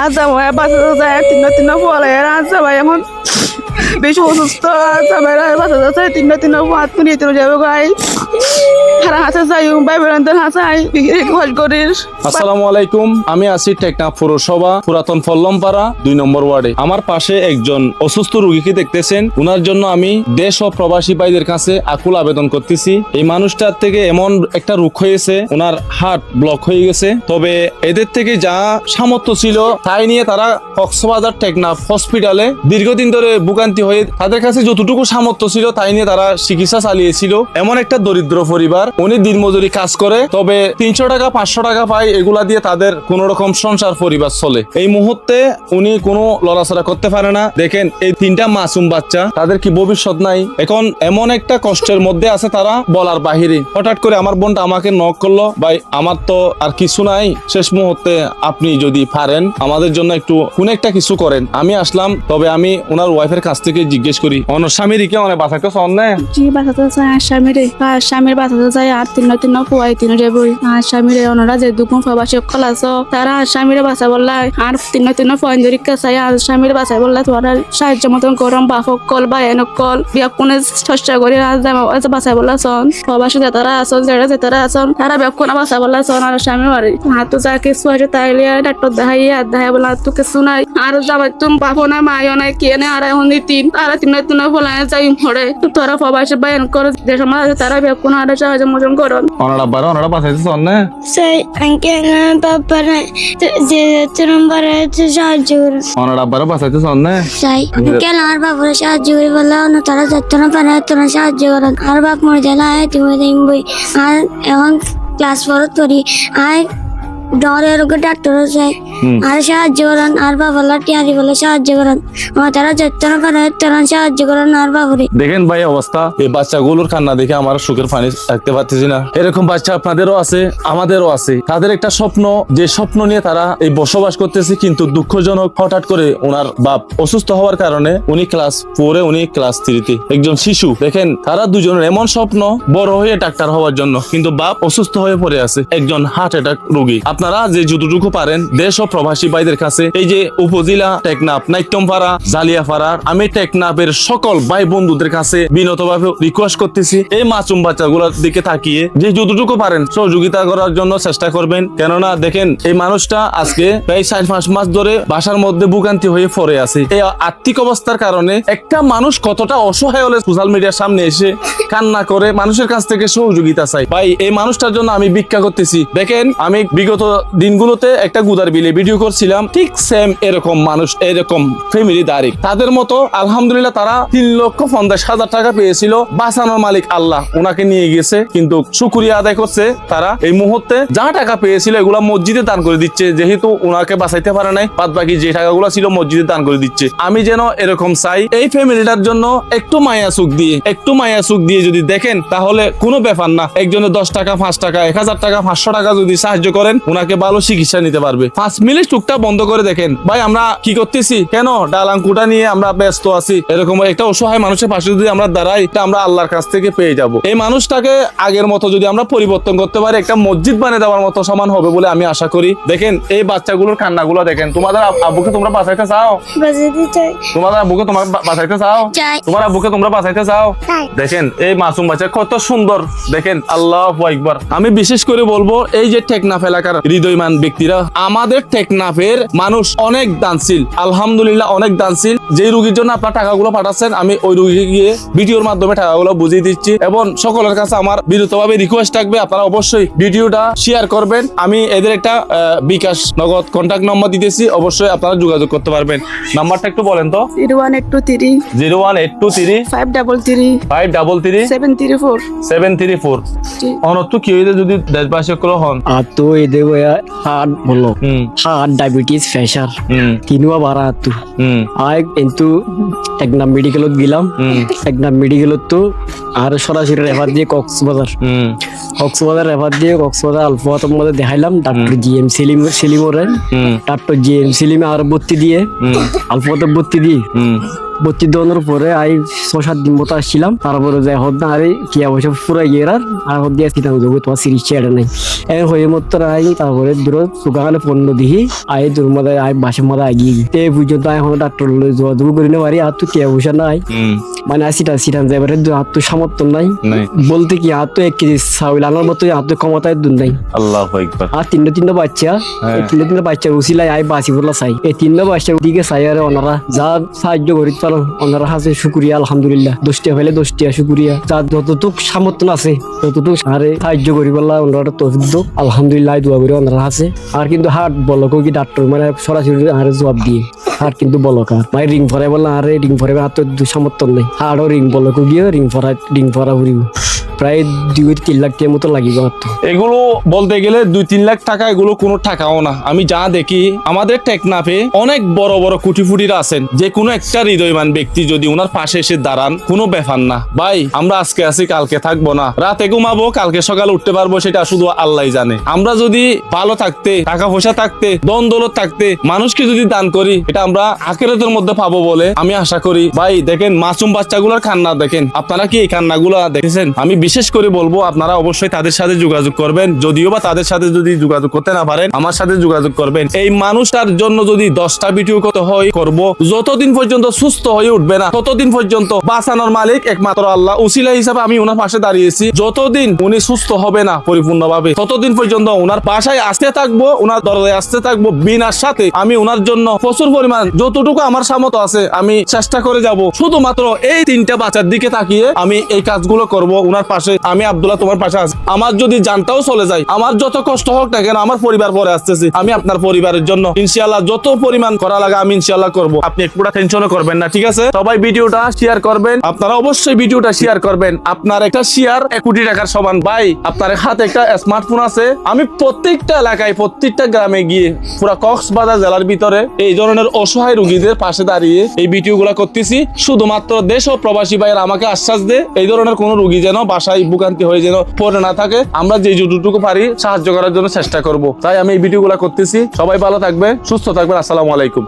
আচ্ছা ভাই বাঁচাতে যায় তিন ফলে আচ্ছা ভাই এখন বেশি অসুস্থ আচ্ছা ভাই বাঁচাতে যায় তিন হাত নিয়ে যাবে ভাই হারা হাসা যাই ভাই বেড়ান্তের হাসাই খোঁজ করিস। আসসালামু আলাইকুম, আমি আছি টেকনাফ পৌরসভা পুরাতন ফল্লমপাড়া 2 নম্বর ওয়ার্ডে। আমার পাশে একজন অসুস্থ রোগীকে দেখতেছেন। উনার জন্য আমি দেশ ও প্রবাসী ভাইদের কাছে আকুল আবেদন করতেছি। এই মানুষটার থেকে এমন একটা রোগ হয়েছে, ওনার হার্ট ব্লক হয়ে গেছে। তবে এদের থেকে যা সামর্থ্য ছিল তাই নিয়ে তারা কক্সবাজার টেকনাফ হসপিটালে দীর্ঘদিন ধরে ভোগান্তি হয়ে তাদের কাছে যতটুকু সামর্থ্য ছিল তাই নিয়ে তারা চিকিৎসা চালিয়েছিল। এমন একটা দরিদ্র পরিবার, উনি দিনমজুরি কাজ করে, তবে 300 টাকা 500 টাকা পায়, এগুলা দিয়ে তাদের কোন রকম সংসার পরিবার চলে। এই মুহূর্তে উনি কোনো লড়াচড়া করতে পারে না। দেখেন এই 3টা মাসুম বাচ্চা, তাদের কি ভবিষ্যৎ নাই? এখন এমন একটা কষ্টের মধ্যে আছে তারা বলার বাহিরে। হঠাৎ করে আমার বোনটা আমাকে নক করলো, ভাই আমার তো আর কিছু নাই, শেষ মুহূর্তে আপনি যদি পারেন আমাদের জন্য একটু কোন একটা কিছু করেন। আমি আসলাম, তবে আমি ওনার ওয়াইফের কাছ থেকে জিজ্ঞেস করি অন্য স্বামীরকে অনেক বাঁচাইতে সন্নে জি বাঁচাতে চাই স্বামীর বাঁচাতে চাই আর তিন পুয়াই তিন যাবই আর স্বামীর ওনারা যে দুগুণ প্রবাসী সকল আছো তারা স্বামীরে বাঁচা বললা আর তিন পয়েন্ট দরিকা চাই আর স্বামীর বাঁচাই বললা তোরা সাহায্য মতন গরম বাফক কল বা এনক কল বিয়া কোনে চেষ্টা করে আজ বাঁচাই বললা সন প্রবাসী তারা আসন যেতারা আসন তারা বেক্ষণা বাঁচা বললা সন আর স্বামী বাড়ি হাত যা কিছু আছে তাইলে ডাক্তার দেখাইয়ে আর দেখাই বললা তো কিছু নাই আর যাবার তুমি বাপো নাই মায়ও নাই কে নেই আর এখন তারা তিন বলে যাই মরে তোরা প্রবাসী বা এনক করে যে সমাজ আছে তারা বেক্ষণা আর সাহায্য মতন করন ওনারা বাঁচাইতে সন্নে Say, anche papà যে নম্বরে সাহায্য করে ওনার আব্বারও বাঁচাইতে সন্নে চাই কেন আর বাবার সাহায্য করে বললে অন্য তারা যত না পারে তোরা সাহায্য করেন আর বাপ মরে গেলে তুমি দেখবই আর এখন ক্লাস 4 করি আর ডরের ডাক্তার চাই আর সাহায্য করেন আর বাবার টিয়ারি বলে সাহায্য করেন তারা যত না পারে তোরা সাহায্য করেন আর বাবরে। দেখেন ভাই অবস্থা, এই বাচ্চাগুলোর কান্না দেখে আমার সুখের পানি রাখতে পারতেছি না। এরকম বাচ্চা আপনাদেরও আছে, আমাদেরও আছে। তাদের একটা স্বপ্ন, যে স্বপ্ন নিয়ে তারা এই বসবাস করতেছে, কিন্তু দুঃখজনক হঠাৎ করে ওনার বাপ অসুস্থ হওয়ার কারণে উনি ক্লাস 4-এ, উনি ক্লাস 3-তে, একজন শিশু। দেখেন তারা দুজনের এমন স্বপ্ন বড় হয়ে ডাক্তার হওয়ার জন্য, কিন্তু বাপ অসুস্থ হয়ে পড়ে আছে, একজন হার্ট অ্যাটাক রোগী। আপনারা যে যতটুকু পারেন দেশ ও প্রবাসী ভাইদের কাছে, এই যে উপজেলা টেকনাফ, নাইট্যমপাড়া, জালিয়াপাড়ার, আমি টেকনাফের সকল ভাই বন্ধুদের কাছে বিনতভাবে রিকোয়েস্ট করতেছি, এই মাসুম বাচ্চাগুলোর দিকে তাকিয়ে যে যতটুকু পারেন সহযোগিতা করার জন্য চেষ্টা করবেন। কেননা দেখেন এই মানুষটা আজকে প্রায় 4-5 মাস ধরে বাসার মধ্যে ভোগান্তি হয়ে পড়ে আছে। এই আর্থিক অবস্থার কারণে একটা মানুষ কতটা অসহায় হলে সোশ্যাল মিডিয়ার সামনে এসে কান্না করে মানুষের কাছ থেকে সহযোগিতা চাই। ভাই এই মানুষটার জন্য আমি ভিক্ষা করতেছি। দেখেন আমি বিগত দিনগুলোতে একটা গুদার বিলে ভিডিও করছিলাম, ঠিক সেম এরকম মানুষ, এরকম ফ্যামিলি দাঁড়িয়ে তাদের মতো আলহামদুলিল্লাহ তারা 3,50,000 টাকা পেয়েছিল। বাঁচানোর মালিক আল্লাহ, ওনাকে নিয়ে গেছে, কিন্তু শুকরিয়া আদায় করছে তারা। এই মুহূর্তে যা টাকা পেয়েছিল এগুলা মসজিদে দান করে দিচ্ছে, যেহেতু ওনাকে বাঁচাইতে পারে নাই, বাদ বাকি যে টাকাগুলো ছিল মসজিদে দান করে দিচ্ছে। আমি যেন এরকম চাই, এই ফ্যামিলিটার জন্য একটু মায়া সুখ দিয়ে যদি দেখেন তাহলে কোনো ব্যাপার না। একজনের 10 টাকা 5 টাকা 1000 টাকা 500 টাকা যদি সাহায্য করেন, ওনাকে ভালো চিকিৎসা নিতে পারবে। 5 মিনিট টুকটা বন্ধ করে দেখেন ভাই, আমরা কি করতেছি, কেন ডালাঙ্কুটা নিয়ে আমরা ব্যস্ত আছি। এরকম একটা অসহায় মানুষের পাশে যদি আমরা দাঁড়াই, এটা আমরা আল্লাহর কাছ থেকে পেয়ে যাব। এই মানুষটাকে আগের মতো যদি আমরা পরিবর্তন করতে পারি, একটা মসজিদ বানিয়ে দেওয়ার মতো সমান হবে বলে আমি আশা করি। দেখেন এই বাচ্চাগুলোর কান্নাগুলো দেখেন। তোমাদের আব্বুকে তোমরা বাঁচাইতে চাও? তোমাদের আব্বুকে তোমরা বাঁচাইতে চাও? তোমার আব্বুকে তোমরা বাঁচাইতে চাও? দেখেন এই মাসুম বাচ্চা কত সুন্দর, দেখেন আল্লাহু আকবার। আমি বিশেষ করে বলবো, এই যে টেকনাফ এলাকার হৃদয়মান ব্যক্তিরা, আমাদের টেকনাফের মানুষ অনেক দানশীল, আলহামদুলিল্লাহ অনেক দানশীল। যে রোগীর জন্য আপনার টাকাগুলো পাঠাচ্ছেন, আমি ওই রোগীকে গিয়ে ভিডিওর মাধ্যমে টাকাগুলো বুঝিয়ে দিচ্ছি। এবং সকলের কাছে আমার বিরতভাবে রিকোয়েস্ট থাকবে, আপনারা অবশ্যই ভিডিওটা শেয়ার করবেন। আমি এদের একটা বিকাশ নগদ কন্ট্যাক্ট নম্বর দিতেছি, অবশ্যই আপনারা যোগাযোগ করতে পারবেন। নাম্বারটা একটু বলেন তো। 01823 01823 533 533 734 734। অনত কি হইলে যদি দেশবাসী হন আর তো এদের হার্ট বলো, হার্ট ডায়াবেটিস প্রেসার কিনুয়া বাড়া তো আয় কিন্তু টেকনাফ মেডিকেলত গেলাম। টেকনাফ মেডিকেলত তো আর সরাসরি রেফার দিয়ে কক্সবাজার রেফার দিয়ে কক্সবাজার আলফাতের মধ্যে দেখাইলাম। ডাক্তার GM সেলিমরে ডাক্তার GM সেলিমে আর ভর্তি দিয়ে আলফাতে ভর্তি দিয়ে ভর্তি দেওয়ানোর পরে আই 6-7 দিন মতো আসছিলাম, তারপরে যাই হদ না আরে কি অবশ্য পুরো ইয়ের আর হদ দিয়ে আসছিলাম যাবো তোমার সিরিজ চেয়ারে নাই হয়ে মতো আই তারপরে দূর সুগাখানে পণ্য দিহি আই দূর মধ্যে আই বাসের মধ্যে আগিয়ে তে পর্যন্ত এখন ডাক্তার যোগাযোগ করি না পারি আর তো কে অবশ্য নাই মানে সিটান যাইবারে হাত তো সামর্থ্য নাই বলতে কি হাত তো 1 কেজি চাউল আনার মতো হাত তো ক্ষমতায় দুধ নাই। আল্লাহু আকবার। আর তিনটা বাচ্চা তিনটা বাচ্চা উচিলাই আই বাসি বলা চাই এই তিনটা বাচ্চা দিকে চাই আর ওনারা যা সাহায্য করি পারো ওনারা হাসে শুক্রিয়া আলহামদুলিল্লাহ 10 টাকা হলে 10 টাকা শুক্রিয়া যা যতটুক সামর্থ্য আছে ততটুক আরে সাহায্য করি বলা ওনারা তৌফিক দাও আলহামদুলিল্লাহ দোয়া করি ওনারা হাসে। আর কিন্তু হাট বলক কি ডাক্তার মানে সরাসরি আরে জবাব দিয়ে হাট কিন্তু বলক আর মানে রিং ফরাই বললাম আরে রিং ফরাই হাত তো সামর্থ্য নেই হাড়ও রিং বলক গিয়ে রিং ফরা ঘুরিব প্রায় 2-3 লাখ টাকার মতো লাগিব। এগুলো বলতে গেলে 2-3 লাখ টাকা এগুলো কোনো টাকাও না। আমি যা দেখি আমাদের টেকনাফে অনেক বড় বড় কুটিফুটিরা আছেন, যে কোনো একটা হৃদয়মান ব্যক্তি যদি ওনার পাশে এসে দাঁড়ান কোনো ব্যাপার না, ভাই আমরা আজকে আছি কালকে থাকবো না, রাতে ঘুমাবো কালকে সকালে উঠতে পারবো সেটা শুধু আল্লাহ জানে। আমরা যদি ভালো থাকতে টাকা পয়সা থাকতে ধন দৌলত থাকতে মানুষকে যদি দান করি এটা আমরা আখিরাতের মধ্যে পাবো বলে আমি আশা করি। ভাই দেখেন মাসুম বাচ্চাগুলোর কান্না দেখেন, আপনারা কি এই কান্নাগুলো দেখেছেন? আমি বিশেষ করে বলবো আপনারা অবশ্যই তাদের সাথে যোগাযোগ করবেন, যদিও বা তাদের সাথে যদি যোগাযোগ করতে না পারেন আমার সাথে যোগাযোগ করবেন। এই মানুষটার জন্য যদি 10টা ভিডিও করতে হয় করব, যতদিন পর্যন্ত সুস্থ হয়ে উঠবে না ততদিন পর্যন্ত বাঁচানোর মালিক একমাত্র আল্লাহ। উসিলা হিসাবে আমি ওনার পাশে দাঁড়িয়েছি, যতদিন উনি সুস্থ হবে না পরিপূর্ণভাবে ততদিন পর্যন্ত ওনার পাশায় আসতে থাকবো, ওনার দরজায় আসতে থাকবো বিনার সাথে। আমি ওনার জন্য প্রচুর পরিমাণ যতটুকু আমার সামর্থ্য আছে আমি চেষ্টা করে যাব, শুধুমাত্র এই 3টা বাচ্চার দিকে তাকিয়ে আমি এই কাজগুলো করব ওনার পাশে। আমি আব্দুল্লাহ তোমার পাশে আছি, আমার যদি জানটাও চলে যায় আমার যত কষ্ট হোক না কেন আমার পরিবার পরে আসতেছি, আমি আপনার পরিবারের জন্য ইনশাআল্লাহ যত পরিমাণ করা লাগে আমি ইনশাআল্লাহ করব। আপনি একটু টেনশনও করবেন না, ঠিক আছে? সবাই ভিডিওটা শেয়ার করবেন, আপনারা অবশ্যই ভিডিওটা শেয়ার করবেন। আপনার একটা শেয়ার 1 কোটি টাকার সমান। ভাই আপনার হাতে একটা স্মার্টফোন আছে, আমি প্রত্যেকটা এলাকায় প্রত্যেকটা গ্রামে গিয়ে পুরো কক্সবাজার জেলার ভিতরে এই ধরনের অসহায় রোগীদের পাশে দাঁড়িয়ে এই ভিডিওগুলো করতেছি, শুধুমাত্র দেশ ও প্রবাসী ভাইয়েরা আমাকে আশ্বাস দেয় এই ধরনের কোনো রোগী যেন বাসায় ভোগান্তি হয়ে যেন পড়ে না থাকে, আমরা যে যতটুকু পারি সাহায্য করার জন্য চেষ্টা করব। তাই আমি এই ভিডিওগুলো করতেছি। সবাই ভালো থাকবে, সুস্থ থাকবেন। আসসালামু আলাইকুম।